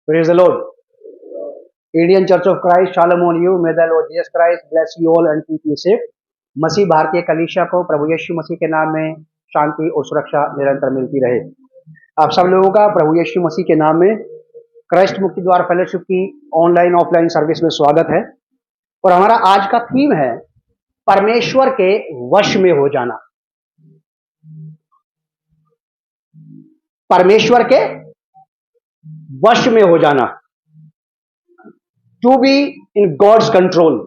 Praise the Lord. Indian Church of Christ, Shalom on you. May the Lord Jesus Christ bless you all and keep you safe. मसीह भारतीय कलीसिया को प्रभु यीशु मसीह के नाम में शांति और सुरक्षा निरंतर मिलती रहे। आप सब लोगों का प्रभु यीशु मसीह के नाम में क्राइस्ट मुक्ति द्वार फेलोशिप की ऑनलाइन ऑफलाइन सर्विस में स्वागत है। और हमारा आज का थीम है परमेश्वर के वश में हो जाना। परमेश्वर के वश में हो जाना, to be in God's control,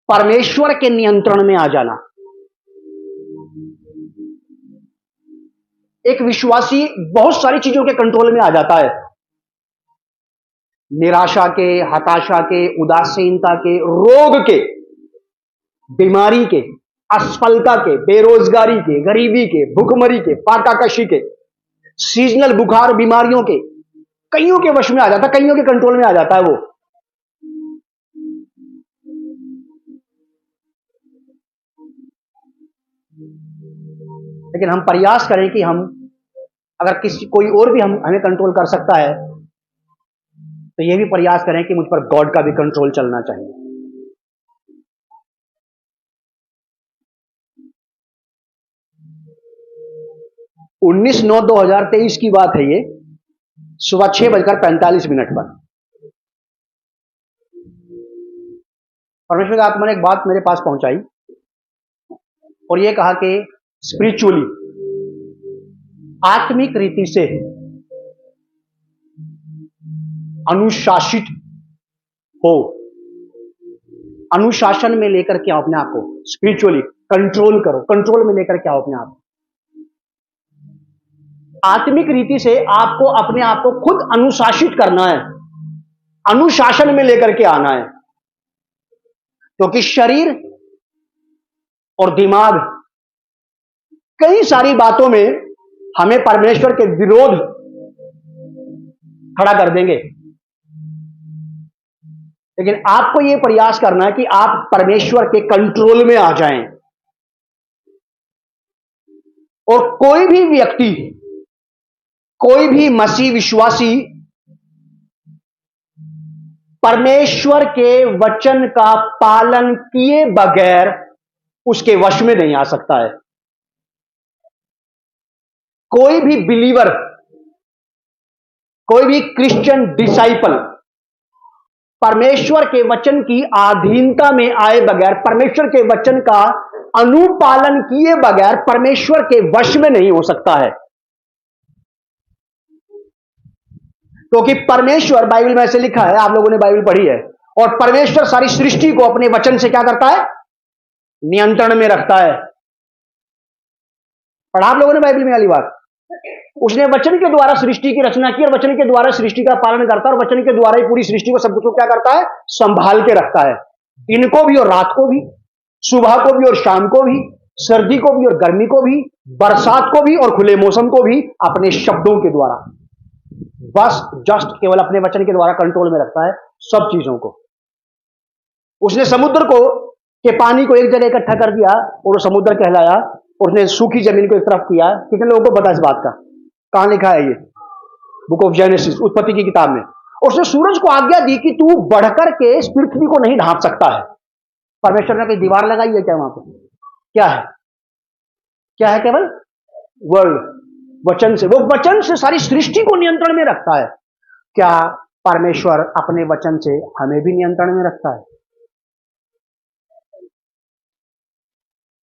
परमेश्वर के नियंत्रण में आ जाना। एक विश्वासी बहुत सारी चीजों के कंट्रोल में आ जाता है, निराशा के, हताशा के, उदासीनता के, रोग के, बीमारी के, असफलता के, बेरोजगारी के, गरीबी के, भूखमरी के, फाकाकशी के, सीजनल बुखार बीमारियों के, कईयों के वश में आ जाता है, कईयों के कंट्रोल में आ जाता है वो। लेकिन हम प्रयास करें कि हम अगर कोई और भी हमें कंट्रोल कर सकता है तो ये भी प्रयास करें कि मुझ पर गॉड का भी कंट्रोल चलना चाहिए। उन्नीस 9/2023 की बात है ये, सुबह 6:45 पर परमेश्वर की आत्मा ने एक बात मेरे पास पहुंचाई और ये कहा कि स्पिरिचुअली, आत्मिक रीति से अनुशासित हो, अनुशासन में लेकर के आओ अपने आप को, स्पिरिचुअली कंट्रोल करो, कंट्रोल में लेकर के आओ अपने आप। आत्मिक रीति से आपको अपने आप को खुद अनुशासित करना है, अनुशासन में लेकर के आना है, क्योंकि शरीर और दिमाग कई सारी बातों में हमें परमेश्वर के विरोध खड़ा कर देंगे। लेकिन आपको यह प्रयास करना है कि आप परमेश्वर के कंट्रोल में आ जाएं। और कोई भी व्यक्ति, कोई भी मसीह विश्वासी परमेश्वर के वचन का पालन किए बगैर उसके वश में नहीं आ सकता है। कोई भी बिलीवर, कोई भी क्रिश्चियन डिसाइपल परमेश्वर के वचन की अधीनता में आए बगैर, परमेश्वर के वचन का अनुपालन किए बगैर परमेश्वर के वश में नहीं हो सकता है। क्योंकि परमेश्वर, बाइबल में ऐसे लिखा है, आप लोगों ने बाइबल पढ़ी है, और परमेश्वर सारी सृष्टि को अपने वचन से क्या करता है? नियंत्रण में रखता है। पढ़ा आप लोगों ने बाइबल में वाली बात? उसने वचन के द्वारा सृष्टि की रचना की और वचन के द्वारा सृष्टि का पालन करता है, और वचन के द्वारा ही पूरी सृष्टि को, सब कुछ को क्या करता है? संभाल के रखता है। दिन को भी और रात को भी, सुबह को भी और शाम को भी, सर्दी को भी और गर्मी को भी, बरसात को भी और खुले मौसम को भी, अपने शब्दों के द्वारा, बस जस्ट केवल अपने वचन के द्वारा कंट्रोल में रखता है सब चीजों को। उसने समुद्र को के पानी को एक जगह इकट्ठा कर दिया और वो समुद्र कहलाया, और उसने सूखी जमीन को एक तरफ किया। कितने लोगों को पता इस बात का? कहां लिखा है ये? बुक ऑफ जेनेसिस, उत्पत्ति की किताब में। और उसने सूरज को आज्ञा दी कि तू बढ़कर के इस पृथ्वी को नहीं ढांप सकता है। परमेश्वर ने कोई दीवार लगाई है क्या वहां पर? क्या है? क्या है? केवल वर्ड, वचन से, वो वचन से सारी सृष्टि को नियंत्रण में रखता है। क्या परमेश्वर अपने वचन से हमें भी नियंत्रण में रखता है?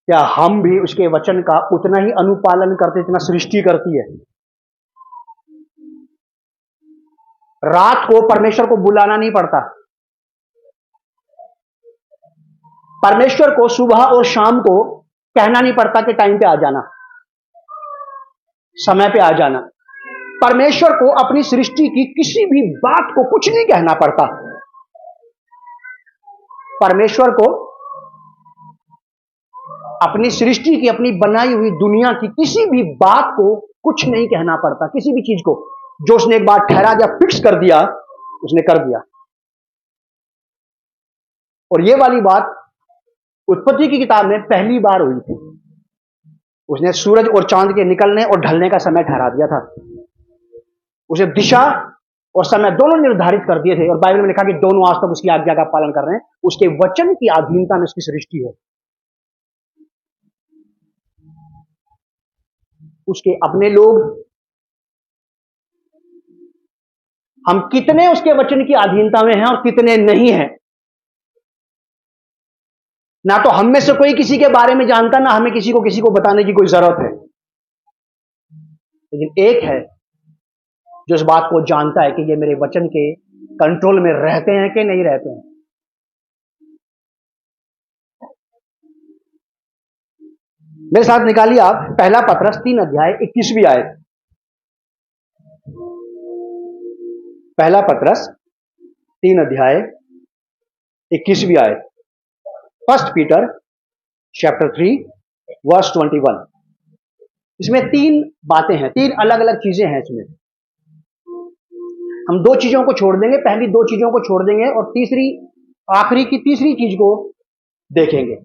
क्या हम भी उसके वचन का उतना ही अनुपालन करते जितना सृष्टि करती है? रात को परमेश्वर को बुलाना नहीं पड़ता, परमेश्वर को सुबह और शाम को कहना नहीं पड़ता कि टाइम पे आ जाना, समय पे आ जाना। परमेश्वर को अपनी सृष्टि की किसी भी बात को कुछ नहीं कहना पड़ता। परमेश्वर को अपनी सृष्टि की, अपनी बनाई हुई दुनिया की किसी भी बात को कुछ नहीं कहना पड़ता। किसी भी चीज को जो उसने एक बार ठहरा दिया, फिक्स कर दिया, उसने कर दिया। और ये वाली बात उत्पत्ति की किताब में पहली बार हुई थी। उसने सूरज और चांद के निकलने और ढलने का समय ठहरा दिया था। उसे दिशा और समय दोनों निर्धारित कर दिए थे, और बाइबल में लिखा कि दोनों आज तक उसकी आज्ञा का पालन कर रहे हैं। उसके वचन की अधीनता में उसकी सृष्टि है। उसके अपने लोग, हम कितने उसके वचन की अधीनता में हैं और कितने नहीं हैं। ना तो हम में से कोई किसी के बारे में जानता, ना हमें किसी को बताने की कोई जरूरत है। लेकिन एक है जो इस बात को जानता है कि ये मेरे वचन के कंट्रोल में रहते हैं कि नहीं रहते हैं। मेरे साथ निकालिए आप पहला पत्रस 3 अध्याय 21वीं आयत। पहला पत्रस 3 अध्याय 21वीं आयत। First Peter chapter 3 verse 21। इसमें 3 बातें हैं, 3 अलग अलग चीजें हैं इसमें। हम 2 चीजों को छोड़ देंगे, पहली 2 चीजों को छोड़ देंगे और तीसरी, आखिरी की तीसरी चीज को देखेंगे।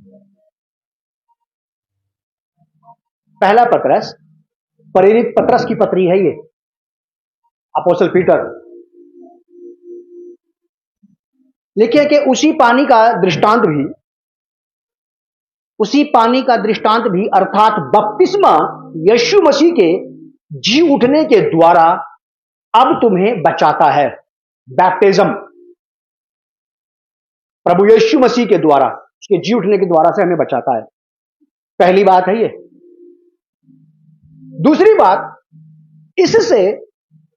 पहला पत्रस, प्रेरित पत्रस की पत्री है ये, अपोस्टल पीटर। लिखिए कि उसी पानी का दृष्टांत भी अर्थात बपतिस्मा यीशु मसीह के जी उठने के द्वारा अब तुम्हें बचाता है। बैप्टिज्म प्रभु यीशु मसीह के द्वारा, उसके जी उठने के द्वारा से हमें बचाता है। पहली बात है ये। दूसरी बात, इससे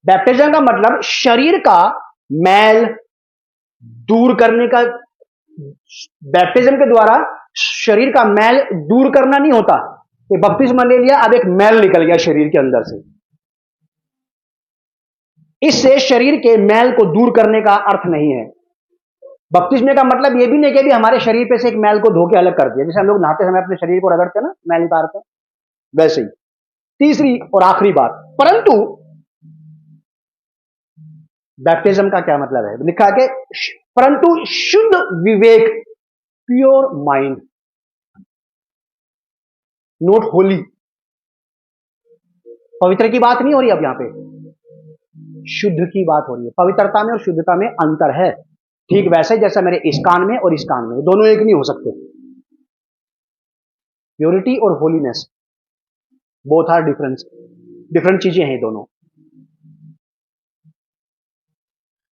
बैप्टिज्म का मतलब शरीर का मैल दूर करने का, बैप्टिज्म के द्वारा शरीर का मैल दूर करना नहीं होता कि बपतिस्मा ले लिया अब एक मैल निकल गया शरीर के अंदर से। इससे शरीर के मैल को दूर करने का अर्थ नहीं है। बपतिस्मे का मतलब यह भी नहीं कि हमारे शरीर पे से एक मैल को धो के अलग कर दिया, जैसे हम लोग नहाते समय अपने शरीर को रगड़ते हैं ना, मैल उतारते हैं, वैसे ही। तीसरी और आखिरी बात, परंतु बैप्टिज्म का क्या मतलब है? लिखा कि परंतु शुद्ध विवेक, प्योर माइंड, नोट होली। पवित्र की बात नहीं हो रही अब, यहां पे शुद्ध की बात हो रही है। पवित्रता में और शुद्धता में अंतर है। ठीक वैसे जैसा मेरे इस कान में और इस कान में, दोनों एक नहीं हो सकते। प्योरिटी और होलीनेस बोथ आर डिफरेंट चीजें हैं दोनों।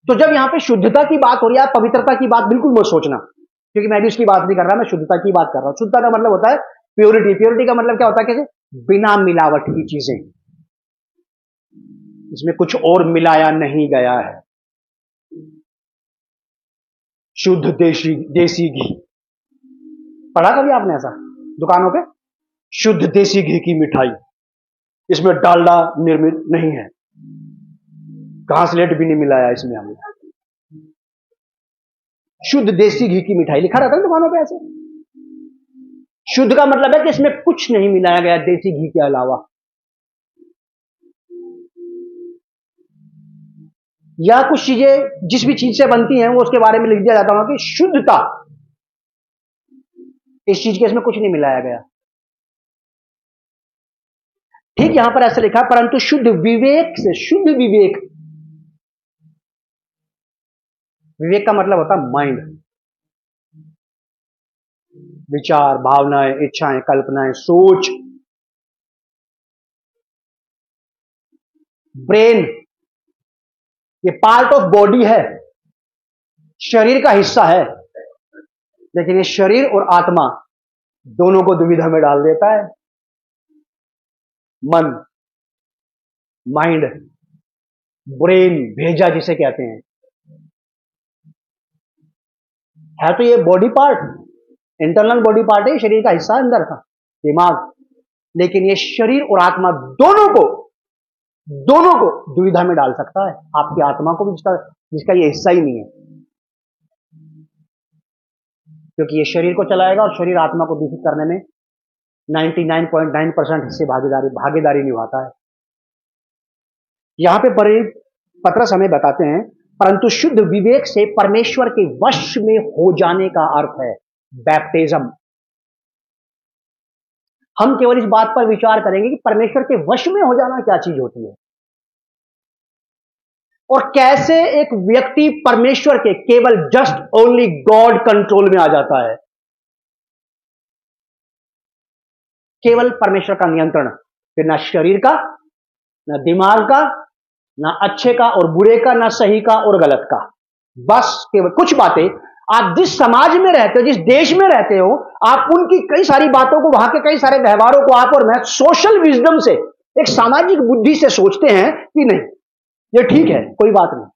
तो जब यहां पे शुद्धता की बात हो रही है, पवित्रता की बात बिल्कुल मत सोचना, क्योंकि मैं भी उसकी बात नहीं कर रहा, मैं शुद्धता की बात कर रहा हूं। शुद्धता का मतलब होता है प्योरिटी। प्योरिटी का मतलब क्या होता है? कैसे? बिना मिलावट की चीजें, इसमें कुछ और मिलाया नहीं गया है। शुद्ध देसी घी, पढ़ा कभी आपने ऐसा दुकानों पे? शुद्ध देसी घी की मिठाई, इसमें डालडा निर्मित नहीं है, घासलेट भी नहीं मिलाया इसमें हमने। शुद्ध देसी घी की मिठाई लिखा रहता है दुकानों पे ऐसे। शुद्ध का मतलब है कि इसमें कुछ नहीं मिलाया गया देसी घी के अलावा। या कुछ चीजें जिस भी चीज से बनती हैं वो उसके बारे में लिख दिया जाता है कि शुद्धता, इस चीज के इसमें कुछ नहीं मिलाया गया। ठीक यहां पर ऐसे लिखा, परंतु शुद्ध विवेक से, शुद्ध विवेक, विवेक का मतलब होता है माइंड, विचार, भावनाएं, इच्छाएं, कल्पनाएं, सोच। ब्रेन ये पार्ट ऑफ बॉडी है, शरीर का हिस्सा है, लेकिन ये शरीर और आत्मा दोनों को दुविधा में डाल देता है। मन, माइंड, ब्रेन, भेजा जिसे कहते हैं, है तो ये body part, internal body part है, शरीर का हिस्सा अंदर का दिमाग, लेकिन ये शरीर और आत्मा दोनों को दुविधा में डाल सकता है। आपकी आत्मा को भी, जिसका ये हिस्सा ही नहीं है, क्योंकि ये शरीर को चलाएगा और शरीर आत्मा को दूषित करने में 99.9% हिस्से भागीदारी निभाता है। यहां पे पत्रस हमें बताते हैं, परंतु शुद्ध विवेक से परमेश्वर के वश में हो जाने का अर्थ है बैप्टिज्म। हम केवल इस बात पर विचार करेंगे कि परमेश्वर के वश में हो जाना क्या चीज होती है। और कैसे एक व्यक्ति परमेश्वर के केवल जस्ट ओनली गॉड कंट्रोल में आ जाता है, केवल परमेश्वर का नियंत्रण, फिर ना शरीर का, ना दिमाग का, ना अच्छे का और बुरे का, ना सही का और गलत का, बस केवल कुछ बातें। आप जिस समाज में रहते हो, जिस देश में रहते हो, आप उनकी कई सारी बातों को, वहां के कई सारे व्यवहारों को आप और मैं सोशल विजडम से, एक सामाजिक बुद्धि से सोचते हैं कि नहीं ये ठीक है, कोई बात नहीं।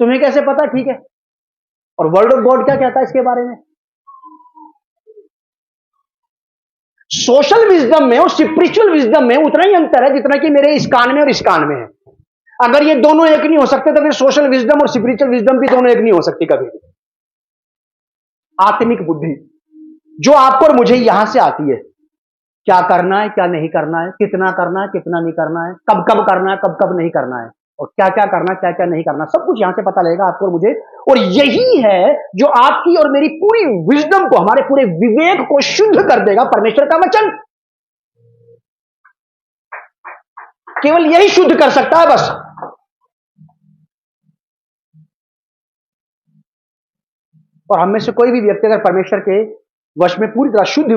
तुम्हें कैसे पता ठीक है? और वर्ड ऑफ गॉड क्या कहता है इसके बारे में? सोशल विजडम में और स्पिरिचुअल विजडम में उतना ही अंतर है जितना कि मेरे इस कान में और इस कान में है। अगर ये दोनों एक नहीं हो सकते तो फिर सोशल विजडम और स्पिरिचुअल विजडम भी दोनों एक नहीं हो सकती कभी भी। आत्मिक बुद्धि जो आपको और मुझे यहां से आती है, क्या करना है क्या नहीं करना है, कितना करना है कितना नहीं करना है, कब कब करना है कब कब नहीं करना है, और क्या क्या करना क्या क्या नहीं करना, सब कुछ यहां से पता लगेगा आपको और मुझे। और यही है जो आपकी और मेरी पूरी विजडम को, हमारे पूरे विवेक को शुद्ध कर देगा। परमेश्वर का वचन केवल यही शुद्ध कर सकता है बस। और हम में से कोई भी व्यक्ति अगर परमेश्वर के वश में पूरी तरह शुद्ध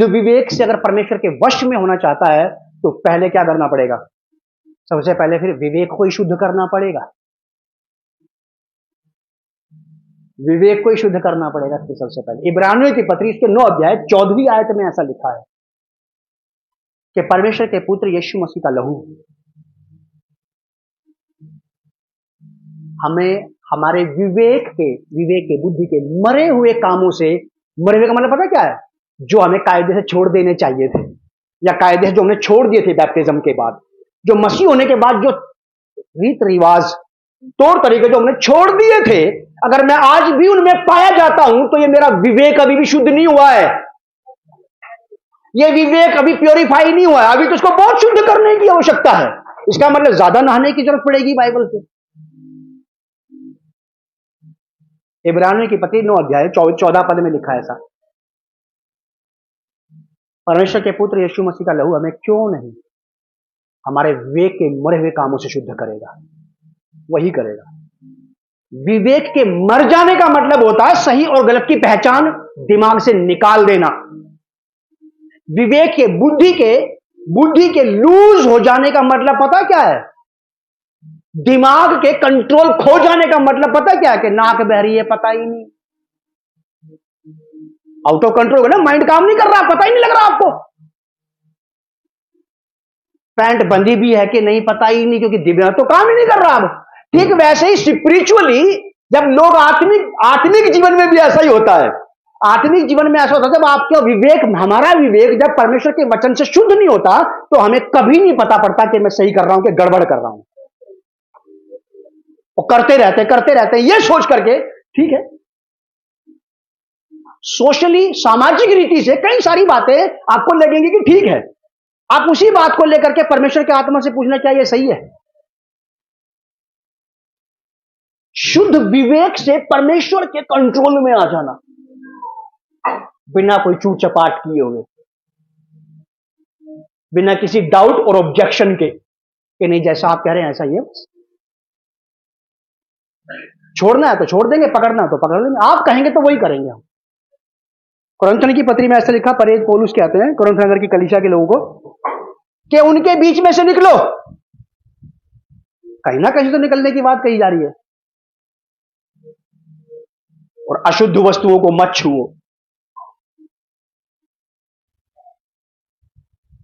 विवेक से अगर परमेश्वर के वश में होना चाहता है तो पहले क्या करना पड़ेगा? सबसे पहले फिर विवेक को ही शुद्ध करना पड़ेगा, विवेक को ही शुद्ध करना पड़ेगा। फिर सबसे पहले इब्रानियों की पत्री इसके 9 अध्याय 14वीं आयत में ऐसा लिखा है कि परमेश्वर के पुत्र यीशु मसीह का लहू हमें हमारे विवेक के बुद्धि के मरे हुए कामों से, मरे हुए का मतलब पता क्या है? जो हमें कायदे से छोड़ देने चाहिए थे, या कायदे से जो हमने छोड़ दिए थे बैप्टिज्म के बाद, जो मसीह होने के बाद जो रीत रिवाज तौर तरीके जो हमने छोड़ दिए थे, अगर मैं आज भी उनमें पाया जाता हूं तो ये मेरा विवेक अभी भी शुद्ध नहीं हुआ है, ये विवेक अभी प्योरीफाई नहीं हुआ है, अभी तो उसको बहुत शुद्ध करने की आवश्यकता है। इसका मतलब ज्यादा नहाने की जरूरत पड़ेगी बाइबल से। इब्रानियों की पत्री 9 अध्याय 14 पद में लिखा है ऐसा, परमेश्वर के पुत्र यीशु मसीह का लहू हमें क्यों नहीं हमारे विवेक के मरे हुए कामों से शुद्ध करेगा, वही करेगा। विवेक के मर जाने का मतलब होता है सही और गलत की पहचान दिमाग से निकाल देना। विवेक के बुद्धि के लूज हो जाने का मतलब पता क्या है? दिमाग के कंट्रोल खो जाने का मतलब पता क्या है? कि नाक बह रही है पता ही नहीं, आउट ऑफ कंट्रोल ना, माइंड काम नहीं कर रहा, पता ही नहीं लग रहा आपको। पैंट बंदी भी है कि नहीं पता ही नहीं, क्योंकि दिमाग तो काम ही नहीं कर रहा अब। ठीक वैसे ही स्पिरिचुअली जब लोग आत्मिक जीवन में भी ऐसा ही होता है। आत्मिक जीवन में ऐसा होता है जब आपका विवेक, हमारा विवेक जब परमेश्वर के वचन से शुद्ध नहीं होता तो हमें कभी नहीं पता पड़ता कि मैं सही कर रहा हूं कि गड़बड़ कर रहा हूं, और करते रहते ये सोच करके, ठीक है, सोशली सामाजिक रीति से कई सारी बातें आपको लगेंगी कि ठीक है, आप उसी बात को लेकर के परमेश्वर के आत्मा से पूछना क्या ये सही है? शुद्ध विवेक से परमेश्वर के कंट्रोल में आ जाना, बिना कोई चूट चपाट किए हुए, बिना किसी डाउट और ऑब्जेक्शन के कि नहीं जैसा आप कह रहे हैं ऐसा ही है, छोड़ना है तो छोड़ देंगे, पकड़ना है तो पकड़ लेंगे, आप कहेंगे तो वही करेंगे हम। कुरिन्थियों की पत्री में ऐसा लिखा, परेज पौलुस कहते हैं कुरिन्थ नगर की कलीसिया के लोगों को कि उनके बीच में से निकलो। कहीं ना कहीं तो निकलने की बात कही जा रही है। और अशुद्ध वस्तुओं को मत छुओ।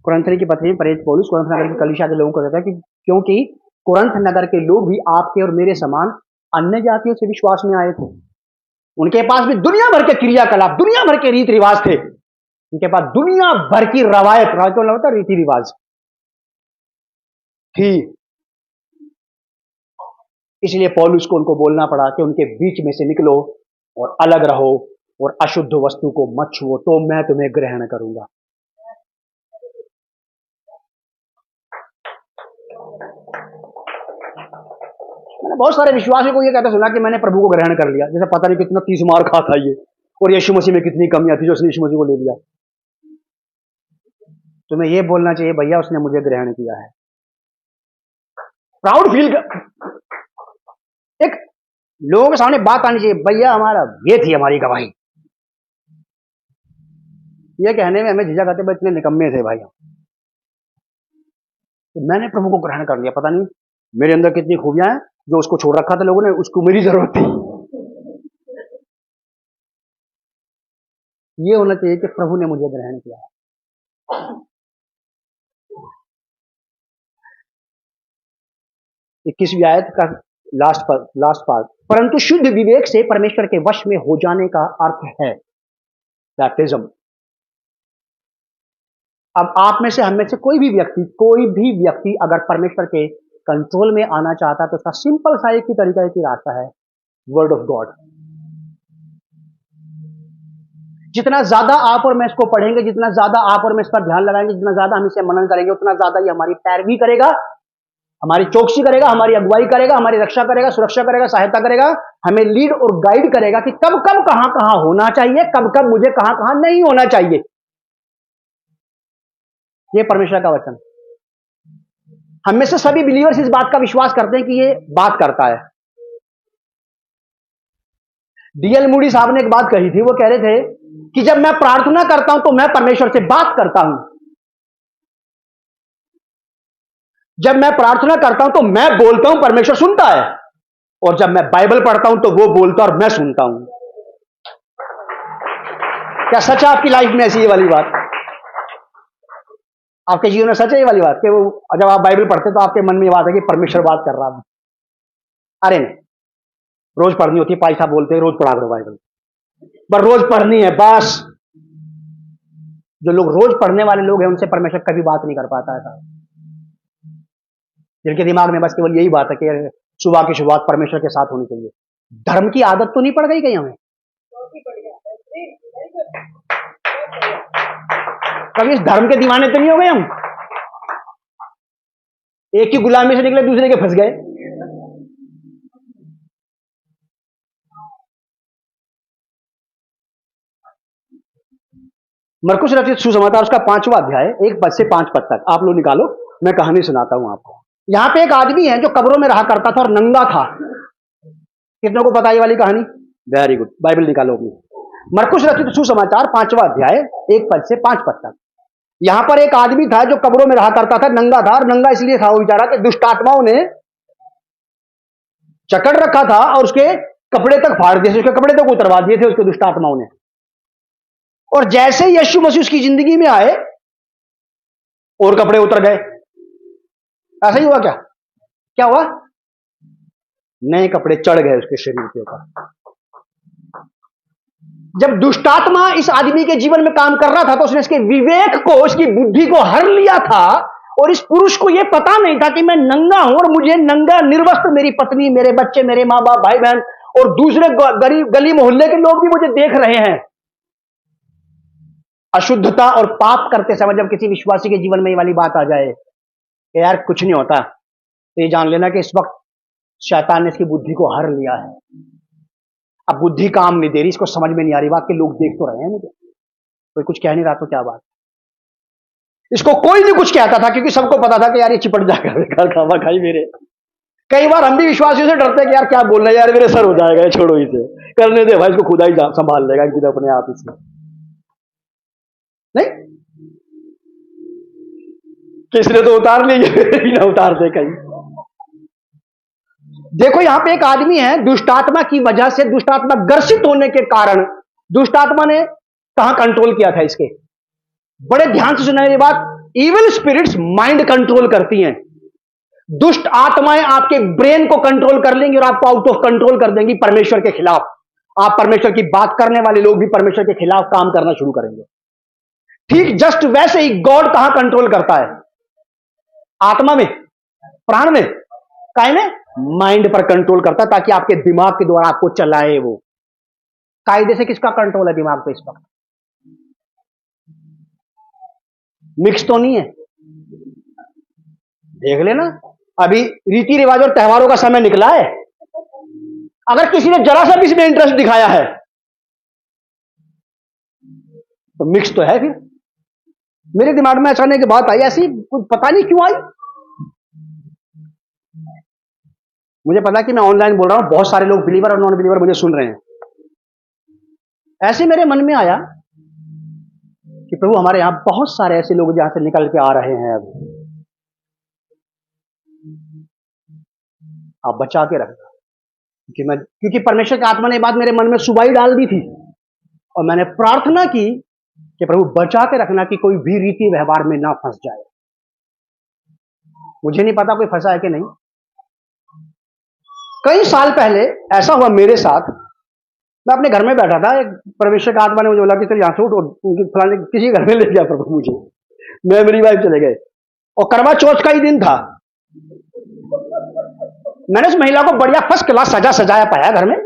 कुरिन्थ की पत्री में परेज पौलुस कुरिन्थ नगर की कलीसिया के लोगों को कहता है कि क्योंकि कुरिन्थ नगर के लोग भी आपके और मेरे समान अन्य जातियों से विश्वास में आए थे। उनके पास भी दुनिया भर के क्रियाकलाप, दुनिया भर के रीति रिवाज थे, उनके पास दुनिया भर की रवायत होता है, रीति रिवाज थी। इसलिए पौलुस को उनको बोलना पड़ा कि उनके बीच में से निकलो और अलग रहो और अशुद्ध वस्तु को मत छुओ, तो मैं तुम्हें ग्रहण करूंगा। मैंने बहुत सारे विश्वासियों को यह कहते सुना कि मैंने प्रभु को ग्रहण कर लिया, जैसे पता नहीं कितना 30 मार खा था ये, और यीशु मसीह में कितनी कमियां थी जो उसने यीशु मसीह को ले लिया। तुम्हें ये बोलना चाहिए भैया उसने मुझे ग्रहण किया है, प्राउड फील एक लोगों के सामने बात आनी चाहिए, भैया हमारा ये थी हमारी गवाही। ये कहने में हमें झिझक आते, भाई इतने निकम्मे थे भाई, तो मैंने प्रभु को ग्रहण कर लिया, पता नहीं मेरे अंदर कितनी खूबियां हैं जो उसको छोड़ रखा था लोगों ने, उसको मेरी जरूरत थी। ये होना चाहिए कि प्रभु ने मुझे ग्रहण किया है। 21वीं आयत का लास्ट पार्ट, परंतु शुद्ध विवेक से परमेश्वर के वश में हो जाने का अर्थ है बैप्टिज्म। अब आप में से, हम में से कोई भी व्यक्ति अगर परमेश्वर के कंट्रोल में आना चाहता है तो उसका सिंपल सा एक ही तरीका, एक ही रास्ता है, वर्ड ऑफ गॉड। जितना ज्यादा आप और मैं इसको पढ़ेंगे, जितना ज्यादा आप और मैं इस पर ध्यान लगाएंगे, जितना ज्यादा हम इसे मनन करेंगे, उतना ज्यादा ये हमारी पैरवी करेगा, हमारी चौकसी करेगा, हमारी अगुवाई करेगा, हमारी रक्षा करेगा, सुरक्षा करेगा, सहायता करेगा, हमें लीड और गाइड करेगा कि कब कब कहां कहां होना चाहिए, कब कब मुझे कहां कहां नहीं होना चाहिए। ये परमेश्वर का वचन। हम में से सभी बिलीवर्स इस बात का विश्वास करते हैं कि ये बात करता है। डीएल मूडी साहब ने एक बात कही थी, वो कह रहे थे कि जब मैं प्रार्थना करता हूं तो मैं परमेश्वर से बात करता हूं, जब मैं प्रार्थना करता हूं तो मैं बोलता हूं, परमेश्वर सुनता है, और जब मैं बाइबल पढ़ता हूं तो वो बोलता और मैं सुनता हूं। क्या सच है आपकी लाइफ में ऐसी ये वाली बात? आपके जीवन में सच है ये वाली बात कि वो जब आप बाइबल पढ़ते तो आपके मन में ये बात है कि परमेश्वर बात कर रहा है? अरे नहीं, रोज पढ़नी होती है, भाई साहब बोलते हैं रोज पढ़ा करो बाइबल, पर रोज पढ़नी है बस। जो लोग रोज पढ़ने वाले लोग हैं उनसे परमेश्वर कभी बात नहीं कर पाता है, जिनके दिमाग में बस केवल यही बात है कि सुबह की शुरुआत परमेश्वर के साथ होनी चाहिए। धर्म की आदत तो नहीं पड़ गई कहीं हमें? कभी इस धर्म के दीवाने तो नहीं हो गए हम? एक की गुलामी से निकले, दूसरे के फंस गए। मरकुस रचित सुसमाचार उसका 5वां अध्याय 1 पद से 5 पद तक आप लोग निकालो, मैं कहानी सुनाता हूं आपको। यहां पे एक आदमी है जो कब्रों में रहा करता था और नंगा था। कितनों को पता ये वाली कहानी? वेरी गुड, बाइबल निकालो अपनी। मरकुस रचित सुसमाचार 5वां अध्याय 1 पद से 5 पद तक। यहां पर एक आदमी था जो कब्रों में रहा करता था, नंगा था, और नंगा इसलिए था वो बेचारा कि दुष्ट आत्माओं ने जकड़ रखा था और उसके कपड़े तक फाड़ दिए थे, उसके कपड़े तक उतरवा दिए थे उसके दुष्ट आत्माओं ने। और जैसे यीशु मसीह उसकी जिंदगी में आए और कपड़े उतर गए। ऐसा ही हुआ क्या? क्या हुआ? नए कपड़े चढ़ गए उसके शरीर के ऊपर। जब दुष्टात्मा इस आदमी के जीवन में काम कर रहा था तो उसने इसके विवेक को, उसकी बुद्धि को हर लिया था, और इस पुरुष को यह पता नहीं था कि मैं नंगा हूं और मुझे नंगा निर्वस्त्र मेरी पत्नी, मेरे बच्चे, मेरे मां बाप, भाई बहन और दूसरे गरीब गली मोहल्ले के लोग भी मुझे देख रहे हैं। अशुद्धता और पाप करते समय जब किसी विश्वासी के जीवन में ये वाली बात आ जाए कि यार कुछ नहीं होता, तो ये जान लेना कि इस वक्त शैतान ने इसकी बुद्धि को हर लिया है। अब बुद्धि काम नहीं दे रही, इसको समझ में नहीं आ रही बात कि लोग देख तो रहे हैं मुझे, कोई कुछ कह नहीं रहा तो क्या बात। इसको कोई नहीं कुछ कहता था क्योंकि सबको पता था कि यार ये चिपट जाएगा, खावा खाई मेरे। कई बार हम भी विश्वासियों से डरते हैं कि यार क्या बोल रहे हैं यार, मेरे सर हो जाएगा, छोड़ो इसे, करने दे भाई, इसको खुदा ही संभाल लेगा एक दिन अपने आप इसमें। नहीं, किसने तो उतार ली, ना उतार दे कहीं। देखो यहां पे एक आदमी है, दुष्टात्मा की वजह से, दुष्टात्मा ग्रसित होने के कारण दुष्टात्मा ने कहां कंट्रोल किया था इसके? बड़े ध्यान से सुना ये बात। इविल स्पिरिट्स माइंड कंट्रोल करती हैं। दुष्ट आत्माएं आपके ब्रेन को कंट्रोल कर लेंगी और आपको आउट ऑफ कंट्रोल कर देंगी परमेश्वर के खिलाफ। आप परमेश्वर की बात करने वाले लोग भी परमेश्वर के खिलाफ काम करना शुरू करेंगे। ठीक जस्ट वैसे ही गॉड कहां कंट्रोल करता है? आत्मा में, प्राण में, काय में? माइंड पर कंट्रोल करता है, ताकि आपके दिमाग के द्वारा आपको चलाए वो। कायदे से किसका कंट्रोल है दिमाग पे इस वक्त? मिक्स तो नहीं है? देख लेना, अभी रीति रिवाज और त्योहारों का समय निकला है। अगर किसी ने जरा सा भी इसमें इंटरेस्ट दिखाया है तो मिक्स तो है फिर। मेरे दिमाग में अचानक की बात आई, ऐसी कुछ पता नहीं क्यों आई। मुझे पता कि मैं ऑनलाइन बोल रहा हूं, बहुत सारे लोग बिलीवर और नॉन बिलीवर मुझे सुन रहे हैं। ऐसे मेरे मन में आया कि प्रभु हमारे यहां बहुत सारे ऐसे लोग जहां से निकल के आ रहे हैं, अब आप बचा के रखना। क्योंकि परमेश्वर की आत्मा ने बात मेरे मन में सुबह ही डाल दी थी, और मैंने प्रार्थना की कि प्रभु बचा के रखना कि कोई भी रीति व्यवहार में ना फंस जाए। मुझे नहीं पता कोई फंसा है कि नहीं। कई साल पहले ऐसा हुआ मेरे साथ। मैं अपने घर में बैठा था, एक परमेश्वर का आत्मा ने मुझे बोला कि चल यहां से उठ और फलाने किसी घर में ले गया प्रभु मुझे। मैं मेरी वाइफ चले गए, और करवा चौथ का ही दिन था। मैंने उस महिला को बढ़िया फर्स्ट क्लास सजा सजाया पाया घर में।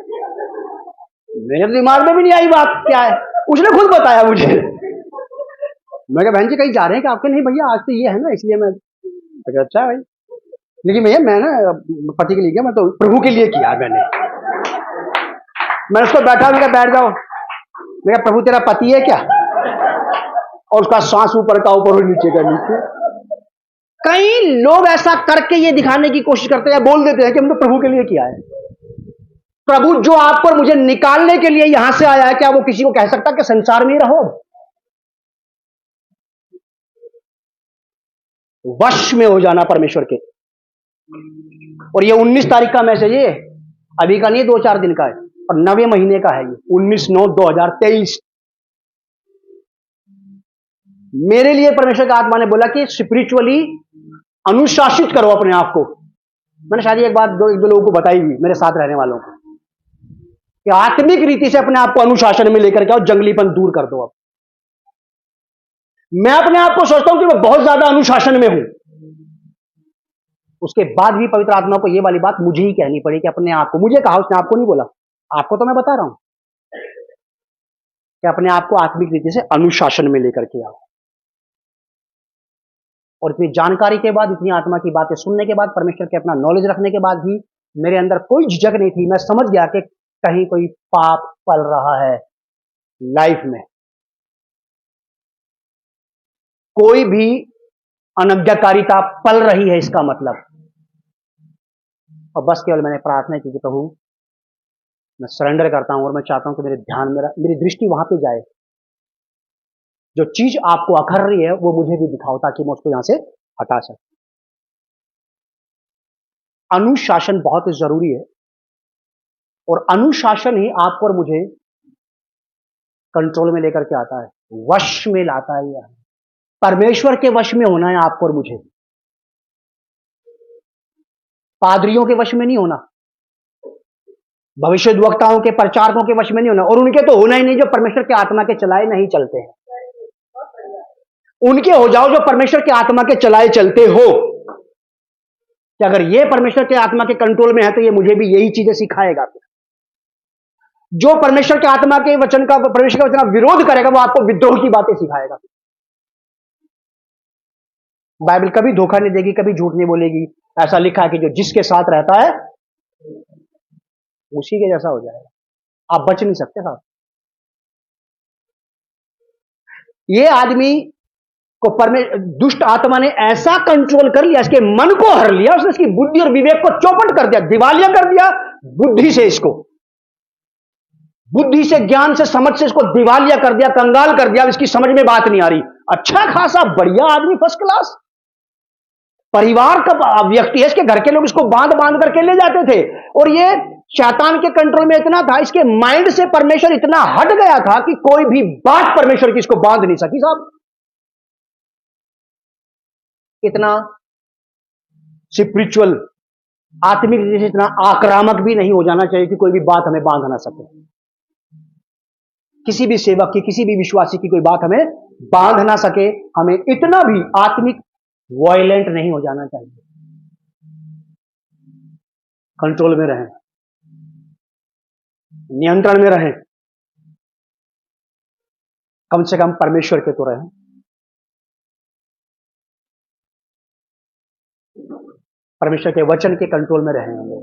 मेरे दिमाग में भी नहीं आई बात क्या है, उसने खुद बताया मुझे। मैं कहा बहन जी कहीं जा रहे हैं कि आपके? नहीं भैया आज तो ये है ना, इसलिए मैं। अच्छा भाई, लेकिन भैया मैं ना पति के लिए किया, मैं तो प्रभु के लिए किया। मैंने उसको बैठा, मैं बैठ जाओ। मैं कहा प्रभु तेरा पति है क्या? और उसका सांस ऊपर का ऊपर और नीचे का नीचे। कई लोग ऐसा करके ये दिखाने की कोशिश करते हैं, बोल देते हैं कि हमने तो प्रभु के लिए किया है। प्रभु जो आप पर मुझे निकालने के लिए यहां से आया है, क्या वो किसी को कह सकता कि संसार में रहो? वश में हो जाना परमेश्वर के। और ये 19 तारीख का मैसेज है, अभी का नहीं, 2-4 दिन का है, और 9वें महीने का है ये, 19/9/2023। मेरे लिए परमेश्वर का आत्मा ने बोला कि स्पिरिचुअली अनुशासित करो अपने आप को। मैंने शायद एक बात एक दो लोगों को बताई हुई, मेरे साथ रहने वालों को, कि आत्मिक रीति से अपने आप को अनुशासन में लेकर के आओ, जंगलीपन दूर कर दो। अब मैं अपने आप को सोचता हूं कि मैं बहुत ज्यादा अनुशासन में हूं, उसके बाद भी पवित्र आत्मा को यह वाली बात मुझे ही कहनी पड़ी कि अपने आप को, मुझे कहा, उसने आपको नहीं बोला, आपको तो मैं बता रहा हूं कि अपने आप को आत्मिक रीति से अनुशासन में लेकर के आओ। और इतनी जानकारी के बाद, इतनी आत्मा की बातें सुनने के बाद, परमेश्वर के अपना नॉलेज रखने के बाद भी मेरे अंदर कोई झिझक नहीं थी। मैं समझ गया कि कहीं कोई पाप पल रहा है लाइफ में, कोई भी अनज्ञाकारिता पल रही है, इसका मतलब। और बस केवल मैंने प्रार्थना की कि प्रभु मैं सरेंडर करता हूं, और मैं चाहता हूं कि मेरे ध्यान, मेरी दृष्टि वहां पे जाए, जो चीज आपको अखर रही है वो मुझे भी दिखाओ, ताकि मैं उसको यहां से हटा सकूं। अनुशासन बहुत जरूरी है, और अनुशासन ही आपको और मुझे कंट्रोल में लेकर के आता है, वश में लाता है। परमेश्वर के वश में होना है आपको और मुझे, पादरियों के वश में नहीं होना, भविष्यद्वक्ताओं के, प्रचारकों के वश में नहीं होना। और उनके तो होना ही नहीं जो परमेश्वर के आत्मा के चलाए नहीं चलते हैं। उनके हो जाओ जो परमेश्वर के आत्मा के चलाए चलते हो, कि अगर ये परमेश्वर के आत्मा के कंट्रोल में है तो ये मुझे भी यही चीजें सिखाएगा। जो परमेश्वर के आत्मा के वचन का, परमेश्वर के वचन का विरोध करेगा, वो आपको विद्रोह की बातें सिखाएगा। बाइबल कभी धोखा नहीं देगी, कभी झूठ नहीं बोलेगी। ऐसा लिखा है कि जो जिसके साथ रहता है उसी के जैसा हो जाएगा, आप बच नहीं सकते साहब। ये आदमी को दुष्ट आत्मा ने ऐसा कंट्रोल कर लिया, इसके मन को हर लिया, उसने इसकी बुद्धि और विवेक को चौपट कर दिया, दिवालिया कर दिया। बुद्धि से इसको, बुद्धि से, ज्ञान से, समझ से इसको दिवालिया कर दिया, कंगाल कर दिया। इसकी समझ में बात नहीं आ रही। अच्छा खासा बढ़िया आदमी, फर्स्ट क्लास परिवार का व्यक्ति है, इसके घर के लोग इसको बांध बांध करके ले जाते थे। और ये शैतान के कंट्रोल में इतना था, इसके माइंड से परमेश्वर इतना हट गया था कि कोई भी बात परमेश्वर की इसको बांध नहीं सकी साहब। इतना स्पिरिचुअल, आत्मिक रीति से इतना आक्रामक भी नहीं हो जाना चाहिए कि कोई भी बात हमें बांध ना सके। किसी भी सेवक की, किसी भी विश्वासी की कोई बात हमें बांध ना सके। हमें इतना भी आत्मिक वायलेंट नहीं हो जाना चाहिए। कंट्रोल में रहें, नियंत्रण में रहें, कम से कम परमेश्वर के तो रहें। परमेश्वर के वचन के कंट्रोल में रहें। हम लोग,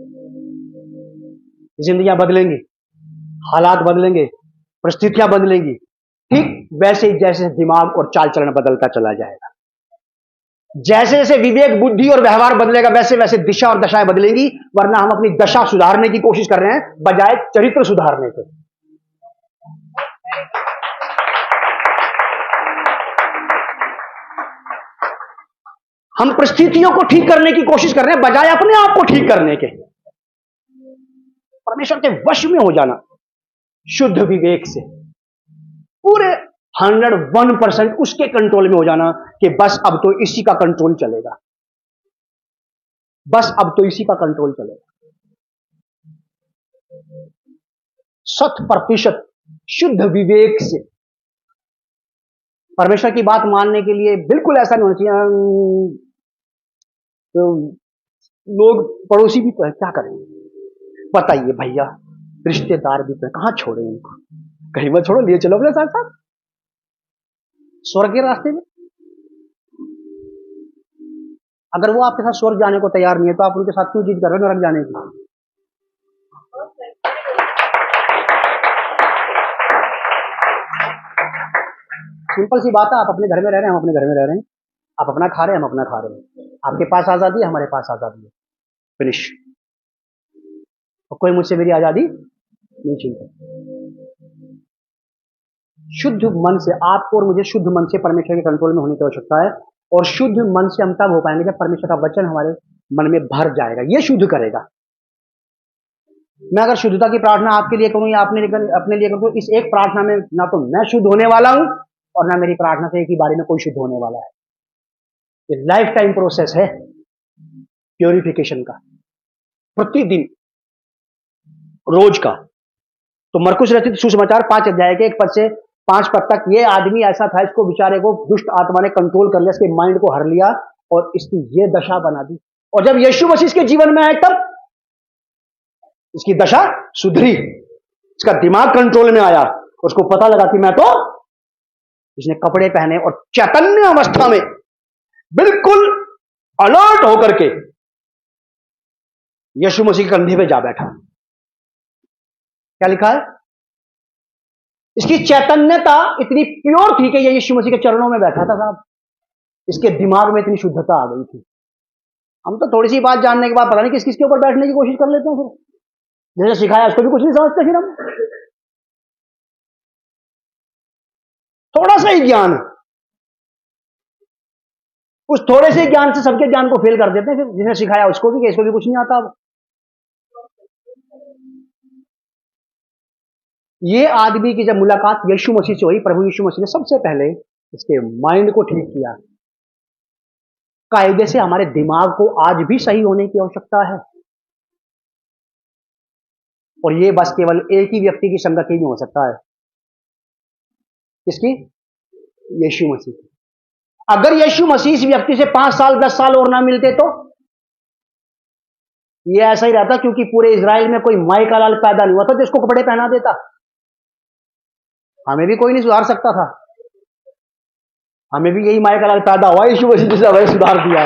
जिंदगियां बदलेंगी, हालात बदलेंगे, परिस्थितियां बदलेंगी, ठीक वैसे ही जैसे दिमाग और चाल चलन बदलता चला जाएगा, जैसे जैसे विवेक, बुद्धि और व्यवहार बदलेगा, वैसे वैसे दिशा और दशाएं बदलेंगी। वरना हम अपनी दशा सुधारने की कोशिश कर रहे हैं बजाय चरित्र सुधारने के। हम परिस्थितियों को ठीक करने की कोशिश कर रहे हैं बजाय अपने आप को ठीक करने के। परमेश्वर के वश में हो जाना शुद्ध विवेक से, पूरे 101% उसके कंट्रोल में हो जाना कि बस अब तो इसी का कंट्रोल चलेगा, बस अब तो इसी का कंट्रोल चलेगा। 100% शुद्ध विवेक से परमेश्वर की बात मानने के लिए बिल्कुल ऐसा नहीं होना चाहिए। तो लोग पड़ोसी भी तो है, क्या करें बताइए भैया, रिश्तेदार भी तो है, कहां छोड़े उनको, कहीं मत छोड़ो, लिए चलो अपने साथ साथ स्वर्ग के रास्ते में। अगर वो आपके साथ स्वर्ग जाने को तैयार नहीं है तो आप उनके साथ क्यों जिद कर रहे हो नरक जाने की? सिंपल सी बात है, आप अपने घर में रह रहे हैं, हम अपने घर में रह रहे हैं, आप अपना खा रहे हैं, हम अपना खा रहे हैं, आपके पास आजादी है, हमारे पास आजादी है, फिनिश। और कोई मुझसे मेरी आजादी नहीं छीनता। शुद्ध मन से आपको और मुझे शुद्ध मन से परमेश्वर के कंट्रोल में होने की आवश्यकता है। और शुद्ध मन से हम तब हो पाएंगे जब परमेश्वर का वचन हमारे मन में भर जाएगा, ये शुद्ध करेगा। मैं अगर शुद्धता की प्रार्थना आपके लिए करूं या अपने लिए करूं, इस एक प्रार्थना में ना तो मैं शुद्ध होने वाला हूं और ना मेरी प्रार्थना से एक ही बारी में कोई शुद्ध होने वाला है। ये लाइफ टाइम प्रोसेस है प्योरिफिकेशन का, प्रतिदिन, रोज का। तो मरकुस रचित सुसमाचार 5 अध्याय के 1 पद से 5 पद तक, ये आदमी ऐसा था, इसको बेचारे को दुष्ट आत्मा ने कंट्रोल कर लिया, इसके माइंड को हर लिया और इसकी ये दशा बना दी। और जब यीशु मसीह इसके जीवन में आए तब इसकी दशा सुधरी, इसका दिमाग कंट्रोल में आया, उसको पता लगा कि मैं तो, इसने कपड़े पहने और चैतन्य अवस्था में बिल्कुल अलर्ट होकर के यीशु मसीह के कंधे पे जा बैठा। क्या लिखा है? इसकी चैतन्यता इतनी प्योर थी कि ये यीशु मसीह के चरणों में बैठा था साहब, इसके दिमाग में इतनी शुद्धता आ गई थी। हम तो थोड़ी सी बात जानने के बाद पता नहीं किस किसके ऊपर बैठने की कोशिश कर लेते हैं, फिर जैसे सिखाया उसको भी कुछ नहीं समझते। फिर हम थोड़ा सा ही ज्ञान, उस थोड़े से ज्ञान से सबके ज्ञान को फेल कर देते हैं, फिर जिसने सिखाया उसको भी, इसको भी कुछ नहीं आता। ये आदमी की जब मुलाकात यीशु मसीह से हुई, प्रभु यीशु मसीह ने सबसे पहले इसके माइंड को ठीक किया। कायदे से हमारे दिमाग को आज भी सही होने की आवश्यकता है, और ये बस केवल एक ही व्यक्ति की संगति में हो सकता है। किसकी? यीशु मसीह की। अगर यीशु मसीह इस व्यक्ति से 5 साल 10 साल और ना मिलते तो ये ऐसा ही रहता, क्योंकि पूरे इजराइल में कोई माई का लाल पैदा नहीं हुआ था जिसको कपड़े पहना देता। हमें भी कोई नहीं सुधार सकता था, हमें भी यही माई का लाल पैदा हुआ, यीशु मसीह जिसे हमें सुधार दिया।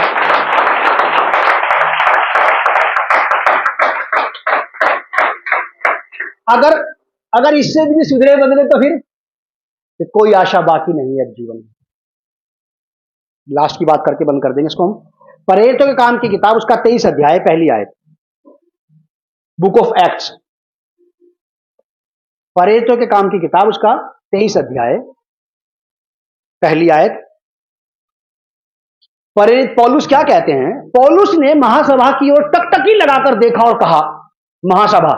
अगर इससे भी सुधरे बदले तो फिर कोई आशा बाकी नहीं है जीवन में। लास्ट की बात करके बंद कर देंगे इसको हम। प्रेरितों के काम की किताब, उसका 23 अध्याय, पहली आयत, बुक ऑफ एक्ट्स, प्रेरितों के काम की किताब, उसका 23 अध्याय, पहली आयत। प्रेरित पौलुस क्या कहते हैं? पौलुस ने महासभा की ओर टकटकी लगाकर देखा और कहा, महासभा,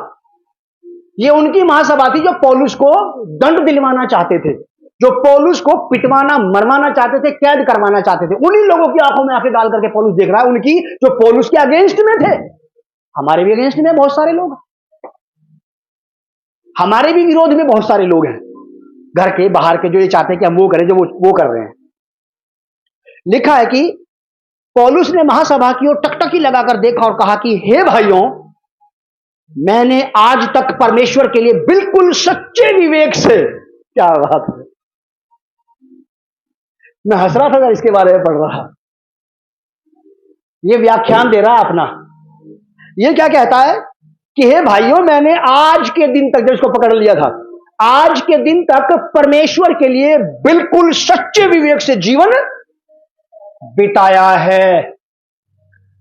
ये उनकी महासभा थी जो पौलुस को दंड दिलवाना चाहते थे, जो पौलुस को पिटवाना, मरवाना चाहते थे, कैद करवाना चाहते थे। उन्हीं लोगों की आंखों में आंखें डाल करके पौलुस देख रहा है, उनकी जो पौलुस के अगेंस्ट में थे। हमारे भी अगेंस्ट में बहुत सारे लोग, हमारे भी विरोध में बहुत सारे लोग हैं, घर के बाहर के, जो ये चाहते हैं कि हम वो करें जो वो कर रहे हैं। लिखा है कि पौलुस ने महासभा की ओर टकटकी लगाकर देखा और कहा कि हे भाइयों, मैंने आज तक परमेश्वर के लिए बिल्कुल सच्चे विवेक से, क्या बात है, मैं हंस रहा था जब इसके बारे में पढ़ रहा, ये व्याख्यान दे रहा अपना। ये क्या कहता है कि हे भाइयों, मैंने आज के दिन तक, जब इसको पकड़ लिया था, आज के दिन तक परमेश्वर के लिए बिल्कुल सच्चे विवेक से जीवन बिताया है,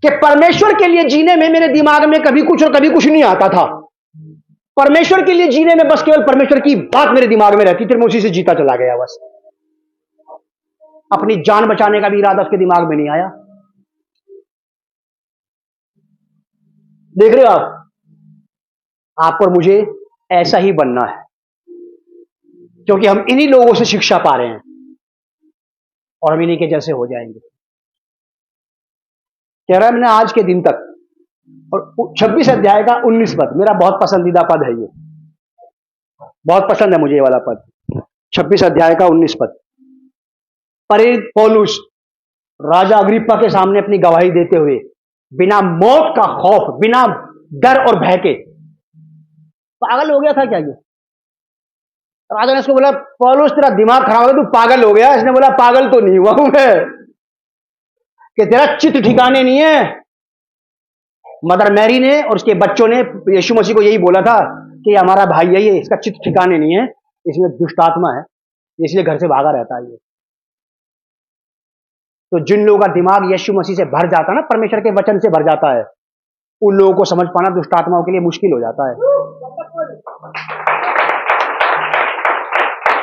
कि परमेश्वर के लिए जीने में मेरे दिमाग में कभी कुछ और कभी कुछ नहीं आता था। परमेश्वर के लिए जीने में बस केवल परमेश्वर की बात मेरे दिमाग में रहती थी, मैं उसी से जीता चला गया। बस अपनी जान बचाने का भी इरादा उसके दिमाग में नहीं आया। देख रहे हो आप और मुझे ऐसा ही बनना है, क्योंकि हम इन्हीं लोगों से शिक्षा पा रहे हैं और हम इन्हीं के जैसे हो जाएंगे। कह रहा है मैंने आज के दिन तक, और 26 अध्याय का 19 पद मेरा बहुत पसंदीदा पद है, ये बहुत पसंद है मुझे ये वाला पद, 26 अध्याय का 19 पद। प्रेरित पौलुस राजा अग्रिप्पा के सामने अपनी गवाही देते हुए बिना मौत का खौफ, बिना डर और भय के, पागल हो गया था क्या ये? राजा ने इसको बोला पौलुस तेरा दिमाग खराब है, तू पागल हो गया। इसने बोला पागल तो नहीं हुआ हूं मैं, कि तेरा चित्त ठिकाने नहीं है। मदर मैरी ने और उसके बच्चों ने यीशु मसीह को यही बोला था कि हमारा भाई है ये, इसका चित्त ठिकाने नहीं है, इसमें दुष्ट आत्मा है, इसलिए घर से भागा रहता है ये। तो जिन लोगों का दिमाग यीशु मसीह से भर जाता है ना, परमेश्वर के वचन से भर जाता है, उन लोगों को समझ पाना दुष्ट आत्माओं के लिए मुश्किल हो जाता है।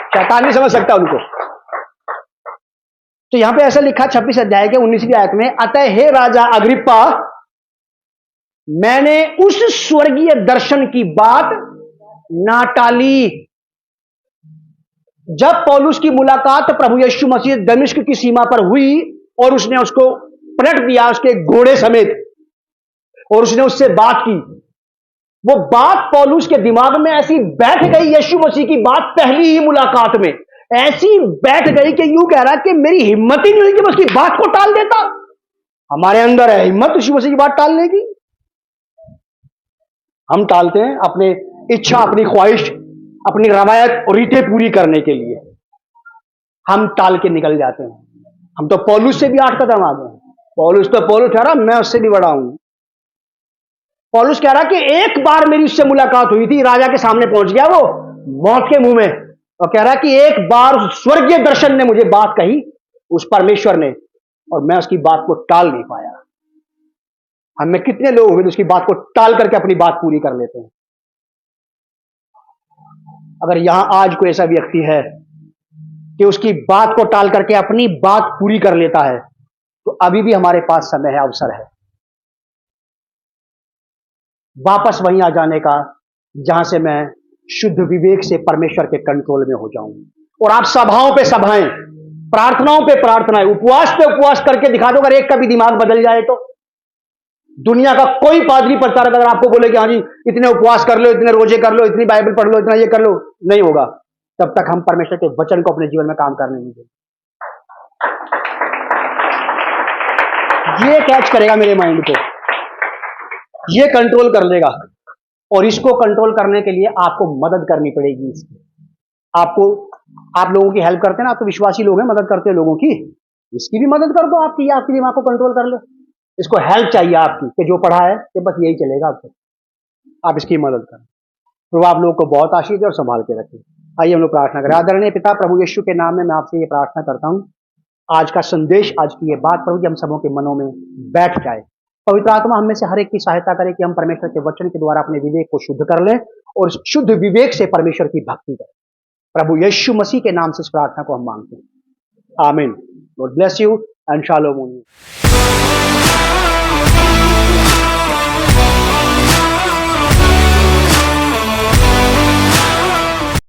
शैतान नहीं समझ सकता उनको। तो यहां पे ऐसा लिखा 26 अध्याय के 19वीं आयत में, अतः हे राजा अग्रिप्पा, मैंने उस स्वर्गीय दर्शन की बात ना टाली। जब पौलुस की मुलाकात प्रभु यीशु मसीह दमिश्क की सीमा पर हुई और उसने उसको पलट दिया उसके घोड़े समेत, और उसने उससे बात की, वो बात पौलुस के दिमाग में ऐसी बैठ गई, यीशु मसीह की बात पहली ही मुलाकात में ऐसी बैठ गई कि यूं कह रहा कि मेरी हिम्मत ही नहीं हुई कि मैं उसकी बात को टाल देता। हमारे अंदर है हिम्मत यीशु मसीह की बात टालने की। हम टालते हैं अपने इच्छा, अपनी ख्वाहिश, अपनी रवायत और रीतें पूरी करने के लिए हम टाल के निकल जाते हैं। हम तो पौलुस से भी 8 कदम आगे हैं। पौलुस कह रहा मैं उससे भी बड़ा हूं। पौलुस कह रहा कि एक बार मेरी उससे मुलाकात हुई थी, राजा के सामने पहुंच गया वो मौत के मुंह में, और कह रहा कि एक बार स्वर्गीय दर्शन ने मुझे बात कही उस परमेश्वर ने, और मैं उसकी बात को टाल नहीं पाया। हम में कितने लोग हुए उसकी बात को टाल करके अपनी बात पूरी कर लेते हैं। अगर यहां आज कोई ऐसा व्यक्ति है कि उसकी बात को टाल करके अपनी बात पूरी कर लेता है, तो अभी भी हमारे पास समय है, अवसर है वापस वहीं आ जाने का, जहां से मैं शुद्ध विवेक से परमेश्वर के कंट्रोल में हो जाऊं। और आप सभाओं पे सभाएं, प्रार्थनाओं पे प्रार्थनाएं, उपवास पे उपवास करके दिखा दो, अगर एक का भी दिमाग बदल जाए तो। दुनिया का कोई पादरी प्रचारक अगर आपको बोले कि हाँ जी इतने उपवास कर लो, इतने रोजे कर लो, इतनी बाइबल पढ़ लो, इतना ये कर लो, नहीं होगा। तब तक हम परमेश्वर के वचन को अपने जीवन में काम करने नहीं देंगे। ये कैच करेगा मेरे माइंड को, ये कंट्रोल कर लेगा, और इसको कंट्रोल करने के लिए आपको मदद करनी पड़ेगी इसकी। आप लोगों की हेल्प करते हैं ना, आप तो विश्वासी लोग हैं, मदद करते हैं लोगों की, इसकी भी मदद कर दो आपकी दिमाग को कंट्रोल कर ले। इसको हेल्प चाहिए आपकी कि जो पढ़ा है कि बस यही चलेगा आपको, आप इसकी मदद करें। तो आप लोगों को बहुत आशीष और संभाल के रखें। आइए हम लोग प्रार्थना करें। आदरणीय पिता, प्रभु यीशु के नाम में मैं आपसे ये प्रार्थना करता हूँ, आज का संदेश, आज की ये बात प्रभु जी हम सबों के मनों में बैठ जाए। पवित्र आत्मा हम में से हर एक की सहायता करे कि हम परमेश्वर के वचन के द्वारा अपने विवेक को शुद्ध कर लें और शुद्ध विवेक से परमेश्वर की भक्ति करें। प्रभु यीशु मसीह के नाम से इस प्रार्थना को हम मांगते हैं, आमीन। God bless you and shalom.